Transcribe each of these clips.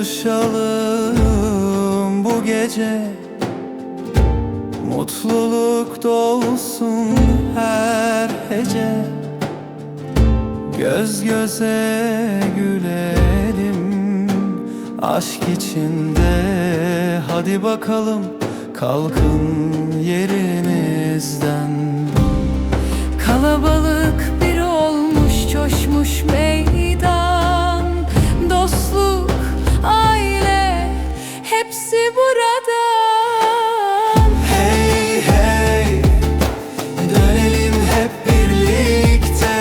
buluşalım bu gece. Mutluluk dolsun her hece. Göz göze gülelim aşk içinde. Hadi bakalım kalkın yerinizden. Kalabalık bir olmuş, coşmuş meydan. Dostluk, aile, hepsi burada. Hey hey, dönelim hep birlikte.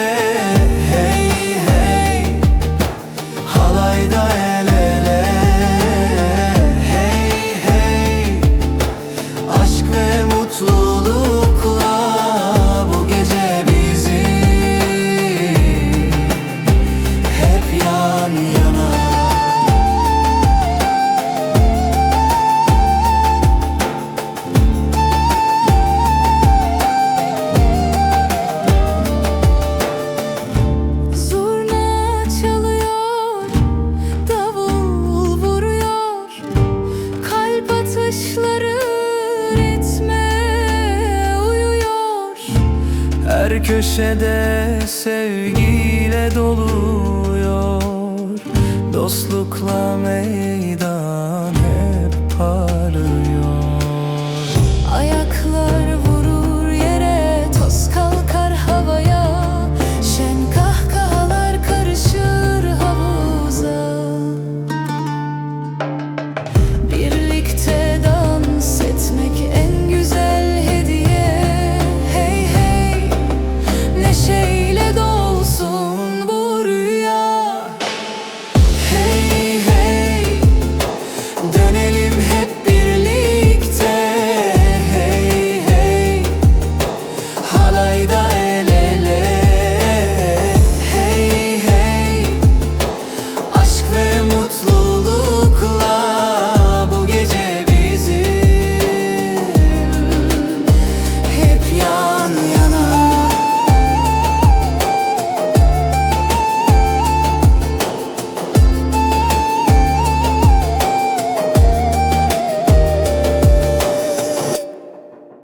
Hey hey, halayda el ele. Hey hey, aşk ve mutlulukla bu gece bizi hep yan yana. Zurna çalıyor, davul vuruyor, kalp atışları ritme uyuyor. Her köşede sevgiyle doluyor, dostlukla meydan.